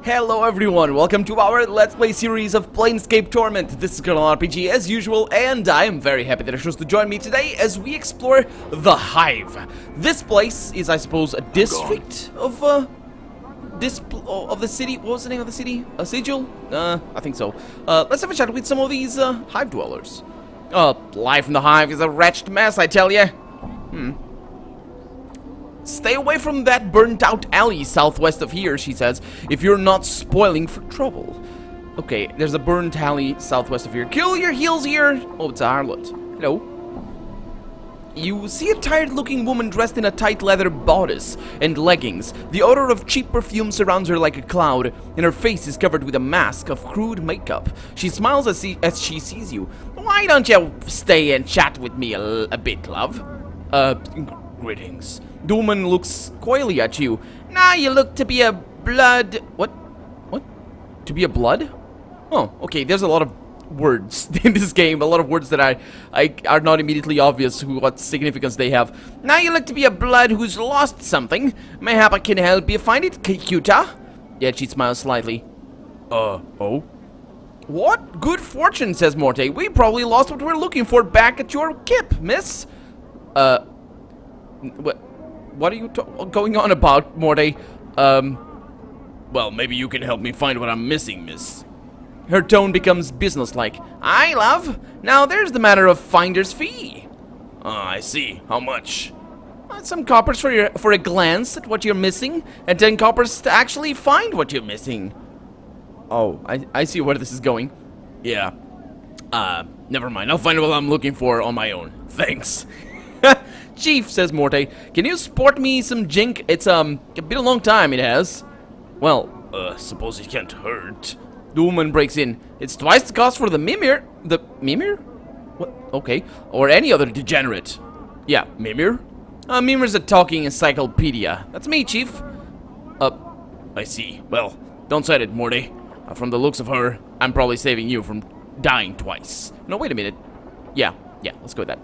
Hello everyone, welcome to our Let's Play series of Planescape Torment. This is Colonel RPG as usual, and I am very happy that you chose to join me today as we explore the Hive. This place is, I suppose, a district of the city. What was the name of the city? A sigil? I think so. Let's have a chat with some of these Hive dwellers. Life in the Hive is a wretched mess, I tell ya. Stay away from that burnt-out alley southwest of here, she says, if you're not spoiling for trouble. Okay, there's a burnt alley southwest of here. Kill your heels here! Oh, it's a harlot. Hello. You see a tired-looking woman dressed in a tight leather bodice and leggings. The odor of cheap perfume surrounds her like a cloud, and her face is covered with a mask of crude makeup. She smiles as she sees you. Why don't you stay and chat with me a bit, love? Greetings. The woman looks coyly at you. Now you look to be a blood... What? To be a blood? Oh, okay, there's a lot of words in this game. A lot of words that are not immediately obvious what significance they have. Now you look to be a blood who's lost something. Mayhap I can help you find it, Cuta? Yet she smiles slightly. Oh? What good fortune, says Morte. We probably lost what we're looking for back at your kip, miss. What are you going on about, Morte? Well, maybe you can help me find what I'm missing, miss. Her tone becomes businesslike. Aye, love. Now there's the matter of finder's fee. I see. How much? Some coppers for a glance at what you're missing, and 10 coppers to actually find what you're missing. Oh, I see where this is going. Yeah. Never mind. I'll find what I'm looking for on my own. Thanks. Chief, says Morte, can you sport me some jink? It's, been a long time, it has. Well, suppose it can't hurt. The woman breaks in. It's twice the cost for the Mimir. The Mimir? What? Okay. Or any other degenerate. Yeah, Mimir? Mimir's a talking encyclopedia. That's me, Chief. I see. Well, don't say it, Morty. From the looks of her, I'm probably saving you from dying twice. No, wait a minute. Yeah, let's go with that.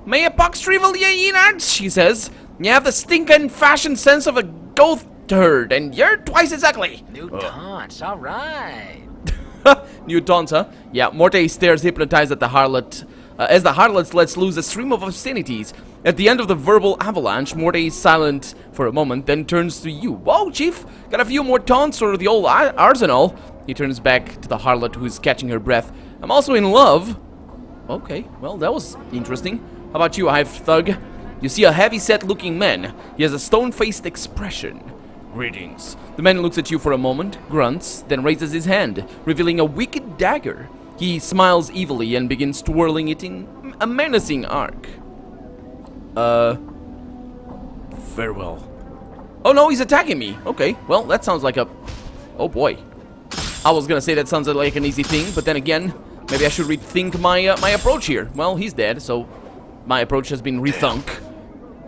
May a pox shrivel ye innards, she says. You have the stinking fashion sense of a goat turd, and you're twice as ugly. New taunts, alright. New taunts, huh? Yeah, Morte stares hypnotized at the harlot, as the harlot lets loose a stream of obscenities. At the end of the verbal avalanche, Morte is silent for a moment, then turns to you. Whoa, Chief, got a few more taunts or the old arsenal? He turns back to the harlot, who is catching her breath. I'm also in love. Okay, well, that was interesting. How about you, Hive Thug? You see a heavy-set looking man. He has a stone-faced expression. Greetings. The man looks at you for a moment, grunts, then raises his hand, revealing a wicked dagger. He smiles evilly and begins twirling it in a menacing arc. Farewell. Oh no, he's attacking me. Okay, well, that sounds like a... Oh boy. I was gonna say that sounds like an easy thing, but then again, maybe I should rethink my approach here. Well, he's dead, so... My approach has been rethunk.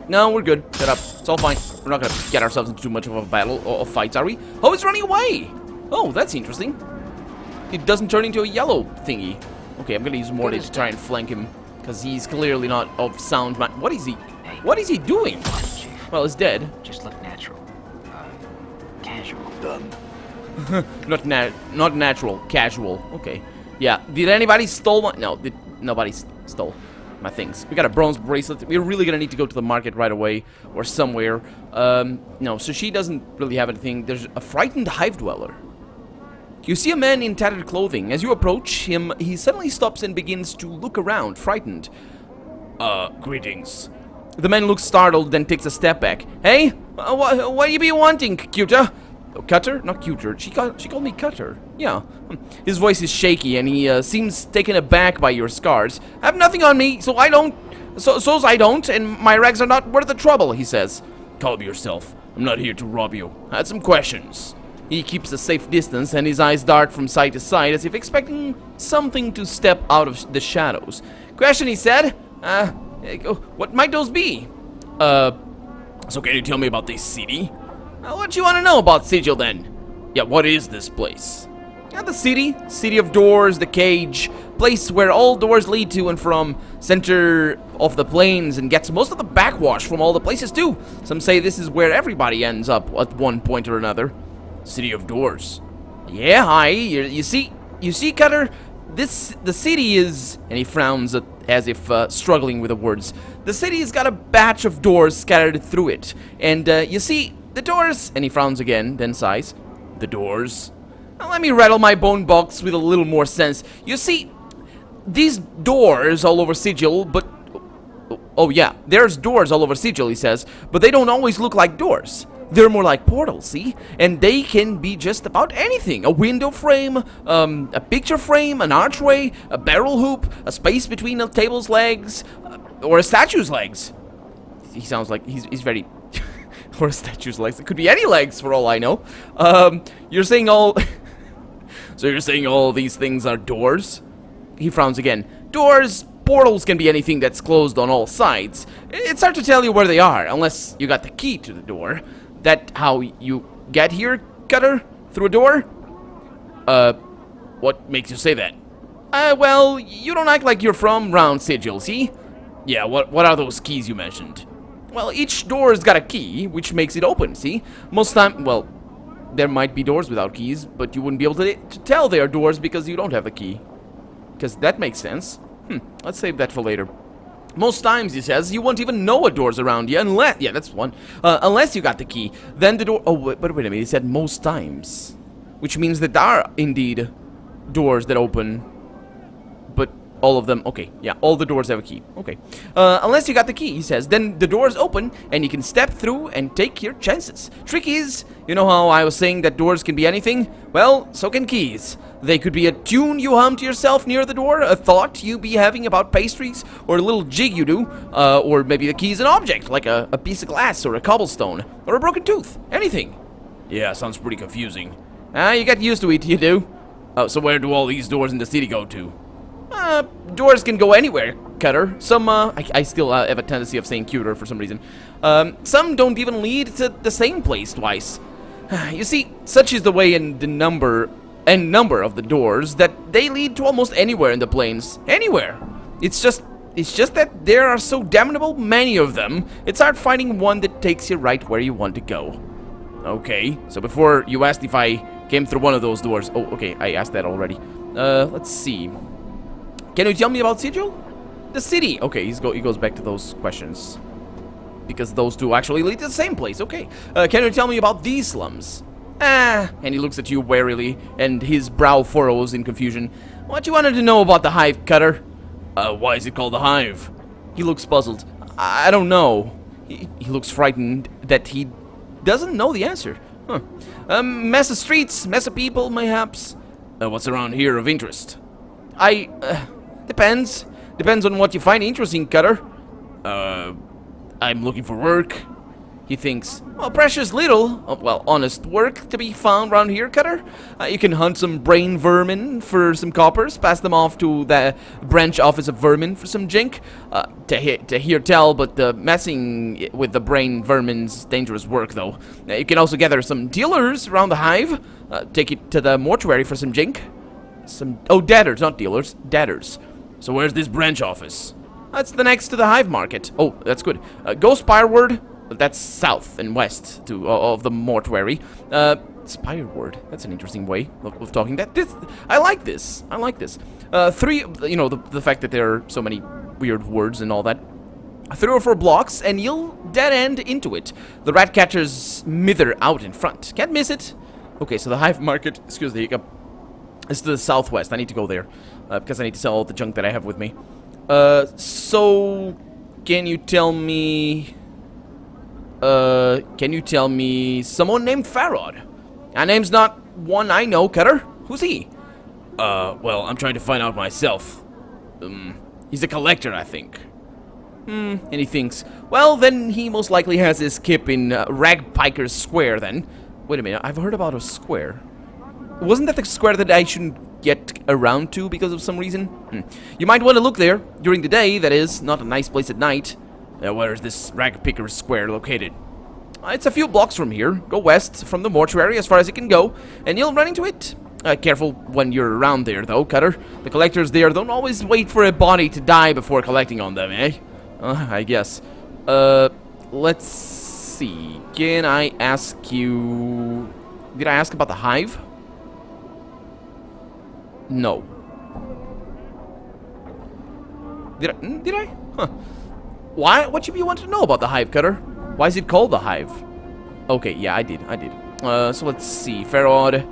No, we're good. Shut up. It's all fine. We're not gonna get ourselves into too much of a battle or fights, are we? Oh, he's running away! Oh, that's interesting. It doesn't turn into a yellow thingy. Okay, I'm gonna use Morty to try and flank him, because he's clearly not of sound mind. What is he? What is he doing? Well, he's dead. Just look natural. Casual. Done. not natural. Casual. Okay. Yeah. Did anybody stole my... No, nobody stole my things. We got a bronze bracelet. We're really gonna need to go to the market right away or somewhere. No, so she doesn't really have anything. There's a frightened hive dweller. You see a man in tattered clothing. As you approach him, he suddenly stops and begins to look around, frightened. Greetings. The man looks startled, then takes a step back. Hey, what you be wanting, Cuter? Oh, Cutter? Not Cuter. She called me Cutter. Yeah. His voice is shaky, and he seems taken aback by your scars. I have nothing on me, so I don't, and my rags are not worth the trouble, he says. Calm yourself. I'm not here to rob you. I had some questions. He keeps a safe distance, and his eyes dart from side to side, as if expecting something to step out of the shadows. Question, he said. What might those be? So can you tell me about this city? What you want to know about Sigil, then? Yeah, what is this place? The city of doors, the cage, place where all doors lead to and from, center of the plains, and gets most of the backwash from all the places too. Some say this is where everybody ends up at one point or another. City of doors. Yeah, hi. You see, Cutter. The city is, and he frowns as if struggling with the words. The city's got a batch of doors scattered through it, and you see, the doors. And he frowns again, then sighs. The doors. Now, let me rattle my bone box with a little more sense. You see, these doors all over Sigil, but oh yeah, there's doors all over Sigil. He says, but they don't always look like doors. They're more like portals, see? And they can be just about anything. A window frame, a picture frame, an archway, a barrel hoop, a space between a table's legs, or a statue's legs. He sounds like he's very... or a statue's legs. It could be any legs for all I know. You're saying all... So you're saying all these things are doors? He frowns again. Doors... Portals can be anything that's closed on all sides. It's hard to tell you where they are, unless you got the key to the door. That how you get here, Cutter? Through a door? What makes you say that? Well, you don't act like you're from round Sigil, see? Yeah, what are those keys you mentioned? Well, each door's got a key, which makes it open, see? Most time, well, there might be doors without keys, but you wouldn't be able to tell they are doors because you don't have the key. Because that makes sense. Let's save that for later. Most times, he says, you won't even know a door's around you unless... Yeah, that's one. Unless you got the key. Then the door... Oh, but wait a minute. He said most times. Which means that there are, indeed, doors that open. But all of them... Okay, yeah, all the doors have a key. Okay. Unless you got the key, he says. Then the doors open, and you can step through and take your chances. Trick is, you know how I was saying that doors can be anything? Well, so can keys. They could be a tune you hum to yourself near the door, a thought you be having about pastries, or a little jig you do, or maybe the key's an object, like a piece of glass, or a cobblestone, or a broken tooth, anything. Yeah, sounds pretty confusing. You get used to it, you do. So where do all these doors in the city go to? Doors can go anywhere, Cutter. Some, I still have a tendency of saying cuter for some reason. Some don't even lead to the same place twice. You see, such is the way in the number of the doors that they lead to almost anywhere in the plains. Anywhere. It's just that there are so damnable many of them, it's hard finding one that takes you right where you want to go. Okay, so before you asked if I came through one of those doors... Oh, okay, I asked that already. Let's see. Can you tell me about Sigil? The city. Okay, he goes back to those questions. Because those two actually lead to the same place. Okay. Can you tell me about these slums? And he looks at you warily, and his brow furrows in confusion. What you wanted to know about the hive, Cutter? Why is it called the hive? He looks puzzled. I don't know. He looks frightened that he doesn't know the answer. Mess of streets, mess of people, mayhaps. What's around here of interest? Depends. Depends on what you find interesting, Cutter. I'm looking for work. He thinks, well, precious little, well, honest work to be found around here, Cutter. You can hunt some brain vermin for some coppers, pass them off to the branch office of vermin for some jink. To hear tell, but messing with the brain vermin's dangerous work, though. You can also gather some dealers around the hive, take it to the mortuary for some jink. Debtors, not dealers, debtors. So where's this branch office? That's the next to the hive market. Oh, that's good. Go spireward. That's south and west of the mortuary. Spireward. That's an interesting way of talking. I like this. The fact that there are so many weird words and all that. 3 or 4 blocks, and you'll dead end into it. The rat catcher's mither out in front. Can't miss it. Okay, so the hive market. Excuse the hiccup. It's to the southwest. I need to go there because I need to sell all the junk that I have with me. So can you tell me? Someone named Farod? That name's not one I know, Cutter. Who's he? Well, I'm trying to find out myself. He's a collector, I think. And he thinks, well, then he most likely has his kip in Ragpiker's Square, then. Wait a minute, I've heard about a square. Wasn't that the square that I shouldn't get around to because of some reason? You might want to look there. During the day, that is. Not a nice place at night. Where is this Ragpiker's Square located? It's a few blocks from here. Go west from the mortuary as far as you can go, and you'll run into it. Careful when you're around there, though, Cutter. The collectors there don't always wait for a body to die before collecting on them, eh? I guess. Let's see. Can I ask you... Did I ask about the hive? No. Did I? Huh. Why? What should you want to know about the hive, Cutter? Why is it called the hive? Okay, yeah, I did. So let's see, Farod.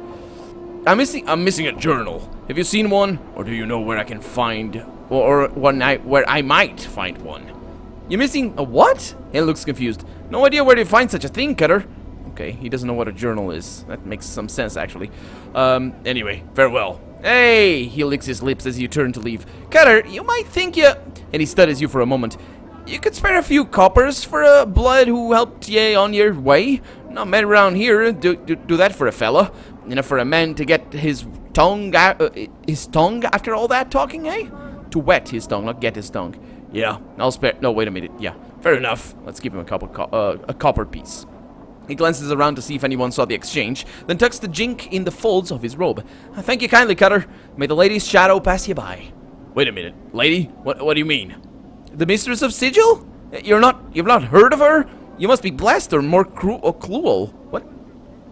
I'm missing a journal. Have you seen one, or do you know where I can find, or where I might find one? You're missing a what? He looks confused. No idea where to find such a thing, Cutter. Okay, he doesn't know what a journal is. That makes some sense, actually. Anyway, farewell. Hey! He licks his lips as you turn to leave. Cutter, you might think you... And he studies you for a moment. You could spare a few coppers for a blood who helped ye on your way. Not many around here do that for a fella. Enough for a man to get his tongue after all that talking, eh? To wet his tongue, not get his tongue. Yeah, I'll spare... No, wait a minute. Yeah, fair enough. Let's give him a copper piece. He glances around to see if anyone saw the exchange, then tucks the jink in the folds of his robe. Thank you kindly, Cutter. May the lady's shadow pass you by. Wait a minute. Lady? What do you mean? The mistress of Sigil? You've not heard of her? You must be blessed or more cruel. What?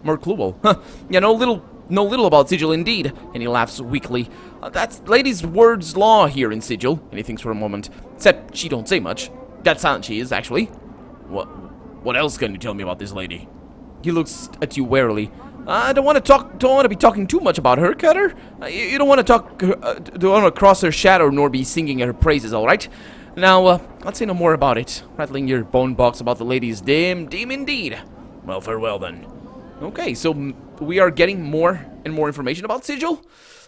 More cruel? Huh. Yeah, know little about Sigil indeed. And he laughs weakly. That's lady's words law here in Sigil. And he thinks for a moment. Except she don't say much. Dead silent she is, actually. What else can you tell me about this lady? He looks at you warily. I don't want to be talking too much about her, Cutter. You don't want to cross her shadow nor be singing her praises, all right? Now, let's say no more about it. Rattling your bone box about the lady's dim indeed. Well, farewell then. Okay, so we are getting more and more information about Sigil.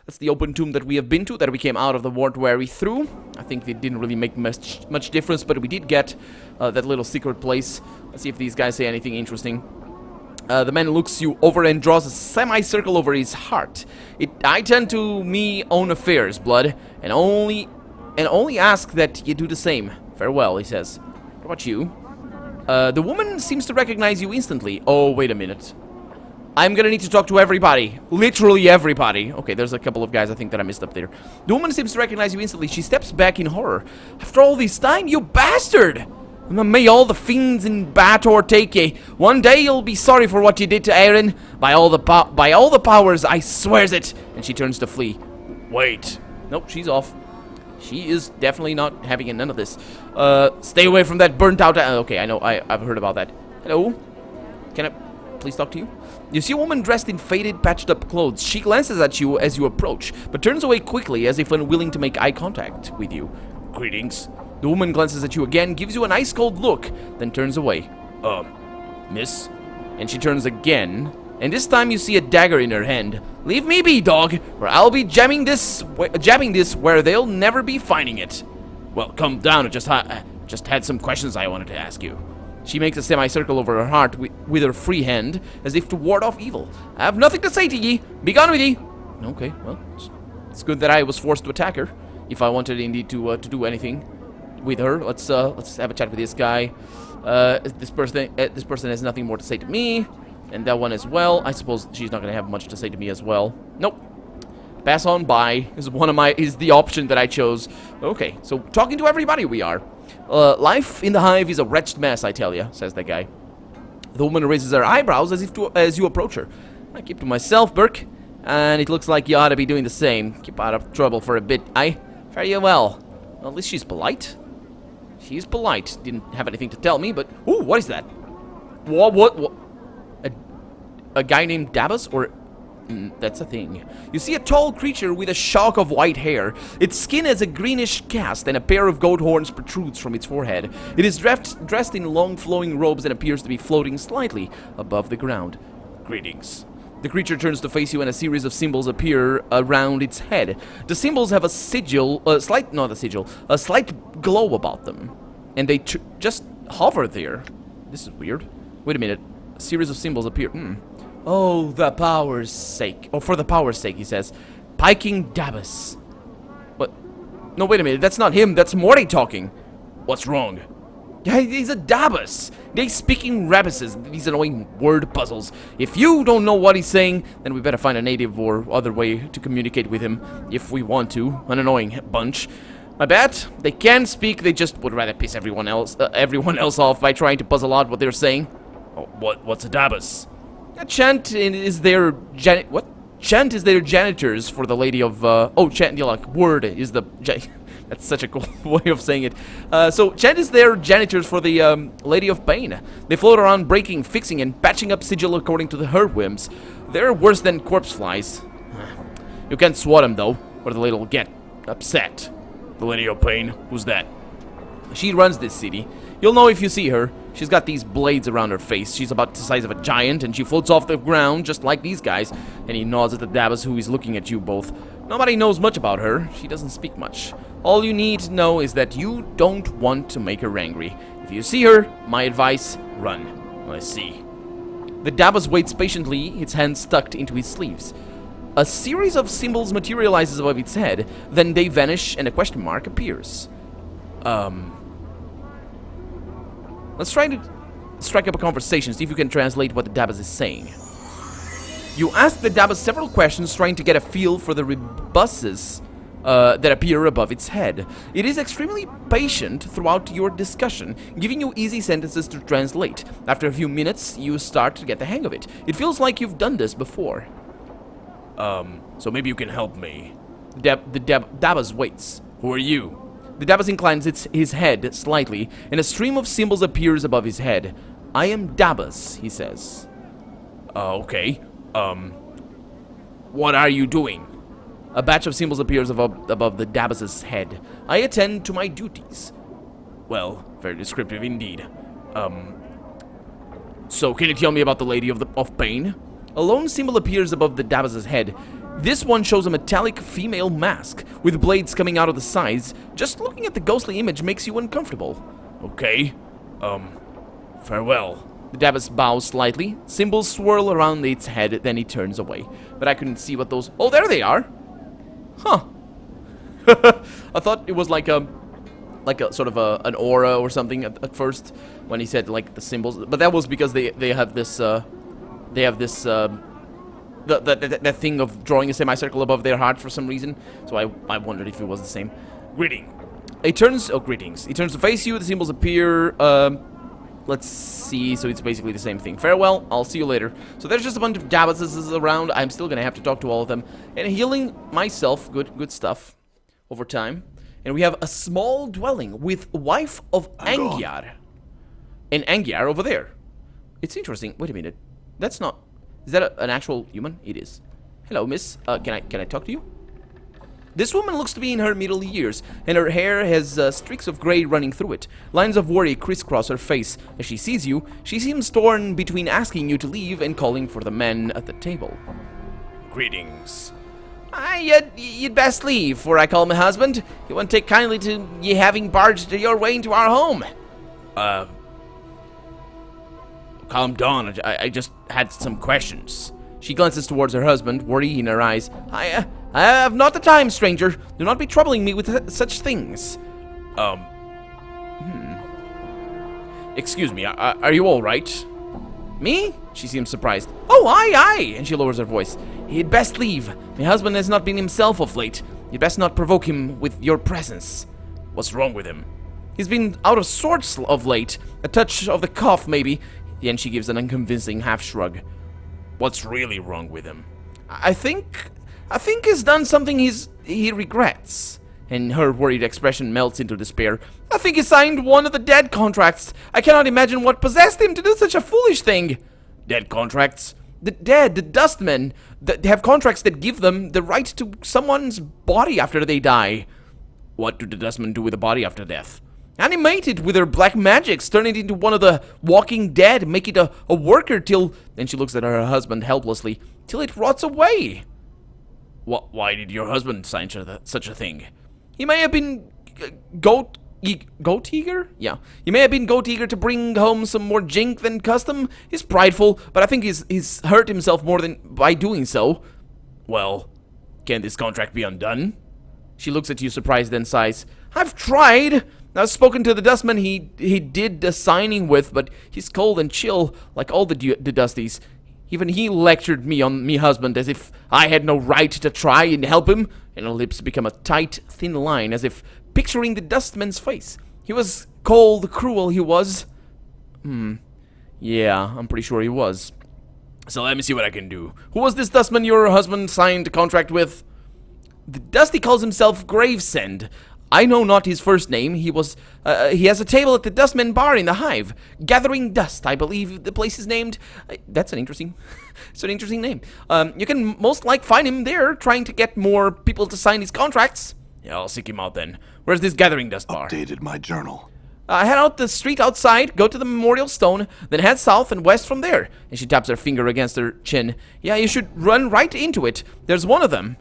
That's the open tomb that we have been to, that we came out of the mortuary through. I think it didn't really make much difference, but we did get that little secret place. Let's see if these guys say anything interesting. The man looks you over and draws a semicircle over his heart. I tend to me own affairs, blood, and only ask that you do the same. Farewell, he says. What about you? The woman seems to recognize you instantly. Oh, wait a minute. I'm gonna need to talk to everybody. Literally everybody. Okay, there's a couple of guys I think that I missed up there. The woman seems to recognize you instantly. She steps back in horror. After all this time, you bastard! May all the fiends in Bator take ye. One day you'll be sorry for what you did to Aaron. By all the powers, I swears it. And she turns to flee. Wait. Nope, she's off. She is definitely not having none of this. Stay away from that burnt out... okay, I know. I've heard about that. Hello? Can I please talk to you? You see a woman dressed in faded, patched-up clothes. She glances at you as you approach, but turns away quickly as if unwilling to make eye contact with you. Greetings. The woman glances at you again, gives you an ice-cold look, then turns away. Miss? And she turns again, and this time you see a dagger in her hand. Leave me be, dog, or I'll be jamming this where they'll never be finding it. Well, come down. I just had some questions I wanted to ask you. She makes a semicircle over her heart with her free hand, as if to ward off evil. I have nothing to say to ye. Be gone with ye. Okay, well, it's good that I was forced to attack her. If I wanted indeed to do anything with her, let's have a chat with this guy. This person has nothing more to say to me, and that one as well. I suppose she's not gonna have much to say to me as well. Nope. Pass on by is the option that I chose. Okay, so talking to everybody we are. Life in the hive is a wretched mess, I tell ya, says that guy. The woman raises her eyebrows as you approach her. I keep to myself, Burke, and it looks like you ought to be doing the same. Keep out of trouble for a bit, fare you well. At least she's polite. She's polite. Didn't have anything to tell me, but... Ooh, what is that? What? A guy named Dabas? Or... that's a thing. You see a tall creature with a shock of white hair. Its skin has a greenish cast, and a pair of goat horns protrudes from its forehead. It is dressed in long flowing robes and appears to be floating slightly above the ground. Greetings. The creature turns to face you, and a series of symbols appear around its head. The symbols have a slight glow about them, and they just hover there. This is weird. Wait a minute. A series of symbols appear. Oh, the power's sake. Oh, for the power's sake, he says. Piking dabas. What? No, wait a minute. That's not him. That's Morty talking. What's wrong? Yeah, he's a dabas. They speaking rabuses. These annoying word puzzles. If you don't know what he's saying, then we better find a native or other way to communicate with him. If we want to. An annoying bunch. I bet they can speak. They just would rather piss everyone else off by trying to puzzle out what they're saying. Oh, what's a dabas? A chant is their what? Chant is their janitors for the Lady of... oh, Chant, like, word is the... That's such a cool way of saying it. So, Chant is their janitors for the Lady of Pain. They float around breaking, fixing, and patching up sigil according to her whims. They're worse than corpse flies. You can't swat them, though, or the lady will get upset. The Lady of Pain? Who's that? She runs this city. You'll know if you see her. She's got these blades around her face. She's about the size of a giant, and she floats off the ground just like these guys. And he nods at the dabas who is looking at you both. Nobody knows much about her. She doesn't speak much. All you need to know is that you don't want to make her angry. If you see her, my advice, run. I see. The dabas waits patiently, its hands tucked into his sleeves. A series of symbols materializes above its head, then they vanish and a question mark appears. Let's try to strike up a conversation, see if you can translate what the dabas is saying. You ask the dabas several questions, trying to get a feel for the rebuses that appear above its head. It is extremely patient throughout your discussion, giving you easy sentences to translate. After a few minutes, you start to get the hang of it. It feels like you've done this before. So maybe you can help me. Dabas waits. Who are you? The dabas inclines his head slightly, and a stream of symbols appears above his head. I am Dabas, he says. Okay. What are you doing? A batch of symbols appears above the Dabas' head. I attend to my duties. Well, very descriptive indeed. So can you tell me about the Lady of Pain? A lone symbol appears above the Dabas' head. This one shows a metallic female mask, with blades coming out of the sides. Just looking at the ghostly image makes you uncomfortable. Okay. Farewell. The Dabas bows slightly. Symbols swirl around its head, then he turns away. But I couldn't see what those... Oh, there they are! Huh. I thought it was like a sort of an aura or something at first, when he said, like, the symbols. But that was because they have this, that thing of drawing a semicircle above their heart for some reason. So I wondered if it was the same. Greeting. Greetings. He turns to face you, the symbols appear, let's see, so it's basically the same thing. Farewell, I'll see you later. So there's just a bunch of Dabases around. I'm still gonna have to talk to all of them. And healing myself, good stuff, over time. And we have a small dwelling with wife of Angyar. And Angyar over there. It's interesting. Wait a minute. That's not... Is that an actual human? It is. Hello, miss. Can I talk to you? This woman looks to be in her middle years, and her hair has streaks of gray running through it. Lines of worry crisscross her face. As she sees you, she seems torn between asking you to leave and calling for the men at the table. Greetings. You'd best leave, for I call my husband. He won't take kindly to ye having barged your way into our home. Calm down, I just had some questions. She glances towards her husband, worry in her eyes. I have not the time, stranger. Do not be troubling me with such things. Excuse me, are you all right? Me? She seems surprised. Oh, aye, and she lowers her voice. You'd best leave. My husband has not been himself of late. You'd best not provoke him with your presence. What's wrong with him? He's been out of sorts of late. A touch of the cough, maybe. And she gives an unconvincing half shrug. What's really wrong with him? I think he's done something he regrets. And her worried expression melts into despair. I think he signed one of the dead contracts. I cannot imagine what possessed him to do such a foolish thing. Dead contracts? The dead, the dustmen, they have contracts that give them the right to someone's body after they die. What do the dustmen do with a body after death? Animate it with her black magics, turn it into one of the walking dead, make it a worker till... Then she looks at her husband helplessly. Till it rots away. Why did your husband sign such a thing? He may have been goat eager? Yeah. He may have been goat eager to bring home some more jink than custom. He's prideful, but I think he's hurt himself more than by doing so. Well, can this contract be undone? She looks at you surprised, then sighs. I've tried. I've spoken to the dustman he did the signing with, but he's cold and chill, like all the dusties. Even he lectured me on me husband as if I had no right to try and help him, and her lips become a tight, thin line, as if picturing the dustman's face. He was cold, cruel, he was. Yeah, I'm pretty sure he was. So let me see what I can do. Who was this dustman your husband signed a contract with? The Dusty calls himself Gravesend. I know not his first name. He has a table at the Dustman Bar in the Hive. Gathering Dust, I believe the place is named. That's an interesting, it's an interesting name. You can most like find him there, trying to get more people to sign his contracts. Yeah, I'll seek him out then. Where's this Gathering Dust Bar? Updated my journal. Head out the street outside, go to the memorial stone, then head south and west from there. And she taps her finger against her chin. Yeah, you should run right into it. There's one of them.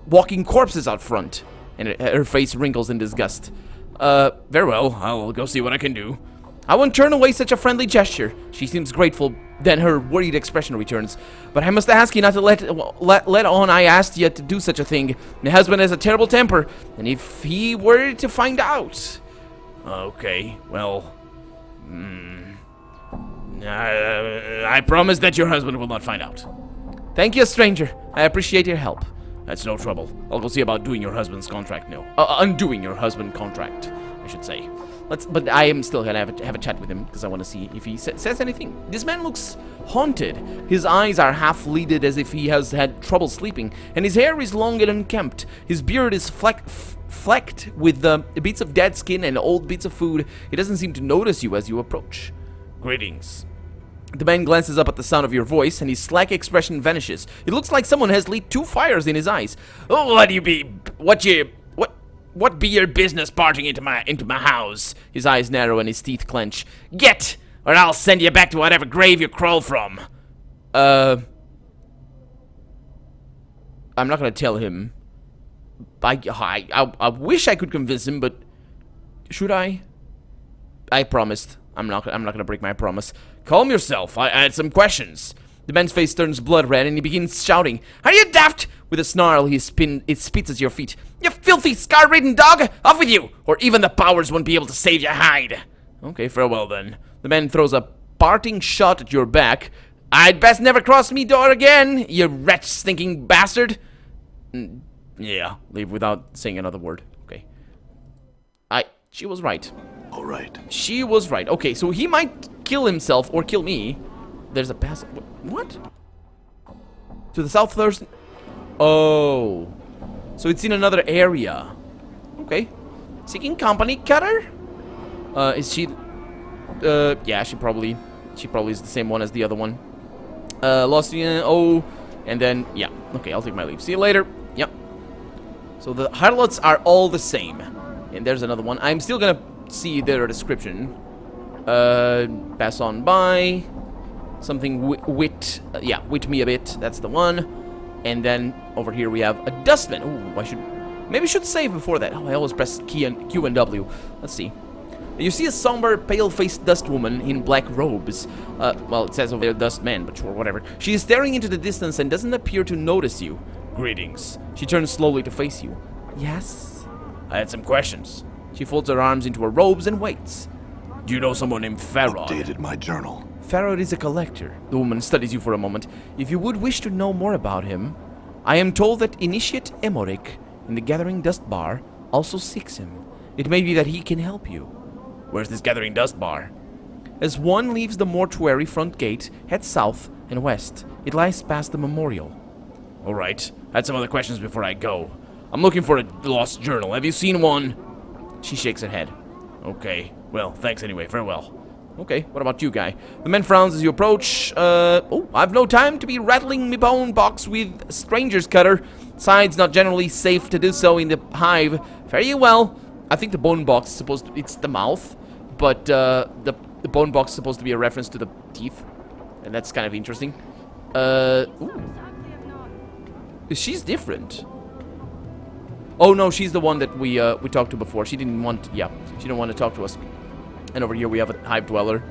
Walking corpses out front. And her face wrinkles in disgust. Very well. I'll go see what I can do. I won't turn away such a friendly gesture. She seems grateful, then her worried expression returns. But I must ask you not to let on I asked you to do such a thing. My husband has a terrible temper, and if he were to find out... Okay, well... I promise that your husband will not find out. Thank you, stranger. I appreciate your help. That's no trouble. I'll go see about doing your husband's contract now. Undoing your husband's contract, I should say. But I am still gonna have a chat with him because I want to see if he says anything. This man looks haunted. His eyes are half lidded as if he has had trouble sleeping, and his hair is long and unkempt. His beard is flecked with bits of dead skin and old bits of food. He doesn't seem to notice you as you approach. Greetings. The man glances up at the sound of your voice, and his slack expression vanishes. It looks like someone has lit 2 fires in his eyes. Oh, what be your business barging into my house? His eyes narrow and his teeth clench. Get, or I'll send you back to whatever grave you crawl from. I'm not gonna tell him. I wish I could convince him, but should I? I promised. I'm not gonna break my promise. Calm yourself. I had some questions. The man's face turns blood red and he begins shouting, "Are you daft?" With a snarl, it spits at your feet. "You filthy, scar-ridden dog! Off with you, or even the powers won't be able to save your hide." Okay, farewell then. The man throws a parting shot at your back. "I'd best never cross me door again, you wretch-stinking bastard." Yeah, leave without saying another word. Okay. She was right. All right. She was right. Okay, so he might kill himself or kill me. There's a pass. What? To the south there's... Oh. So it's in another area. Okay. Seeking company, Cutter? Is she... yeah, she probably is the same one as the other one. Lost in... Oh. And then, yeah. Okay, I'll take my leave. See you later. Yep. So the harlots are all the same. And there's another one. I'm still gonna see their description. Pass on by. Something wit me a bit. That's the one. And then over here we have a dustman. Ooh, maybe I should save before that. Oh, I always press Q and W. Let's see. You see a somber, pale-faced dust woman in black robes. Well, it says over there dust man, but sure, whatever. She is staring into the distance and doesn't appear to notice you. Greetings. She turns slowly to face you. Yes? I had some questions. She folds her arms into her robes and waits. Do you know someone named Farod? Updated my journal. Farod is a collector. The woman studies you for a moment. If you would wish to know more about him, I am told that Initiate Emoric in the Gathering Dust Bar also seeks him. It may be that he can help you. Where's this Gathering Dust Bar? As one leaves the mortuary front gate, head south and west. It lies past the memorial. Alright, I had some other questions before I go. I'm looking for a lost journal. Have you seen one? She shakes her head. Okay, well, thanks anyway. Farewell. Okay, what about you, guy? The man frowns as you approach. I've no time to be rattling me bone box with strangers, Cutter. Besides, not generally safe to do so in the hive. Fare you well. I think the bone box is supposed to... It's the mouth, but the bone box is supposed to be a reference to the teeth. And that's kind of interesting. Ooh. She's different. Oh no, she's the one that we talked to before. She didn't want... Yeah, she didn't want to talk to us. And over here we have a hive dweller.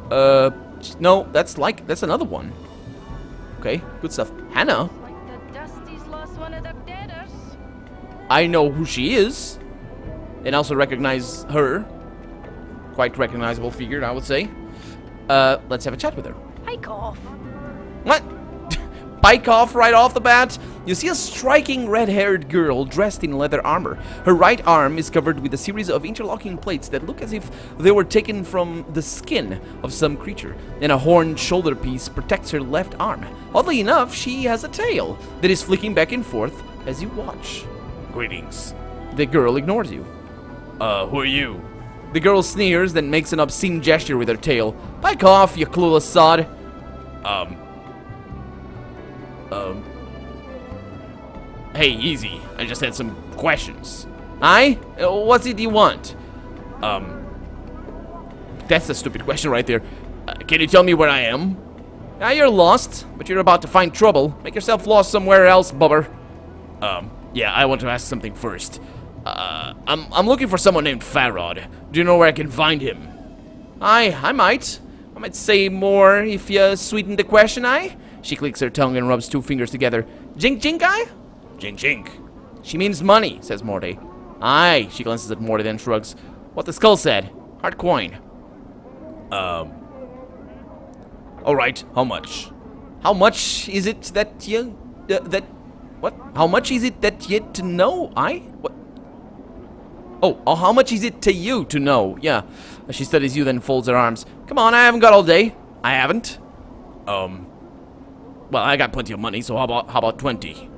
No, that's another one. Okay, good stuff. Hannah? I know who she is. And also recognize her. Quite recognizable figure, I would say. Let's have a chat with her. Bike off. What? Bike off right off the bat? You see a striking red-haired girl dressed in leather armor. Her right arm is covered with a series of interlocking plates that look as if they were taken from the skin of some creature, and a horned shoulder piece protects her left arm. Oddly enough, she has a tail that is flicking back and forth as you watch. Greetings. The girl ignores you. Who are you? The girl sneers, then makes an obscene gesture with her tail. Back off, you clueless sod. Hey, easy. I just had some questions. Aye? What's it you want? That's a stupid question right there. Can you tell me where I am? Now you're lost, but you're about to find trouble. Make yourself lost somewhere else, bubber. Yeah, I want to ask something first. I'm looking for someone named Farod. Do you know where I can find him? Aye, I might. I might say more if you sweeten the question, aye? She clicks her tongue and rubs two fingers together. Jink jink, aye? Jink jink. She means money, says Morty. Aye, she glances at Morty, then shrugs. What the skull said. Hard coin. Alright, how much? How much is it that you... What? How much is it that you to know, aye? What? Oh, how much is it to you to know? Yeah. She studies you, then folds her arms. Come on, I haven't got all day. I haven't. Well, I got plenty of money, so how about 20?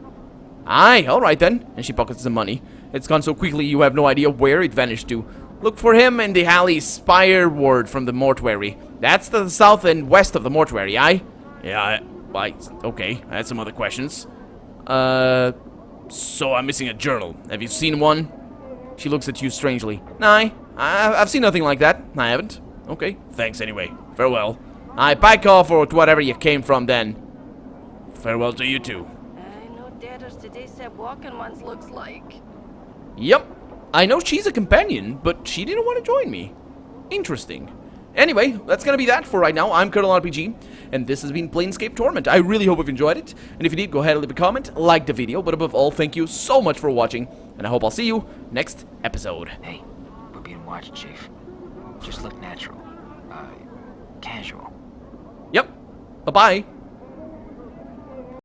Aye, alright then. And she pockets the money. It's gone so quickly you have no idea where it vanished to. Look for him in the alley spireward from the mortuary. That's to the south and west of the mortuary, aye? Yeah, okay. I had some other questions. So I'm missing a journal. Have you seen one? She looks at you strangely. Nah, I've seen nothing like that. I haven't. Okay. Thanks anyway. Farewell. Aye, back off or to whatever you came from then. Farewell to you too. I know dadders today said walking ones looks like. Yep. I know she's a companion, but she didn't want to join me. Interesting. Anyway, that's gonna be that for right now. I'm Colonel RPG, and this has been Planescape Torment. I really hope you've enjoyed it, and if you did, go ahead and leave a comment, like the video, but above all, thank you so much for watching, and I hope I'll see you next episode. Hey, we're being watched, Chief. Just look natural. Casual. Yep. Bye-bye.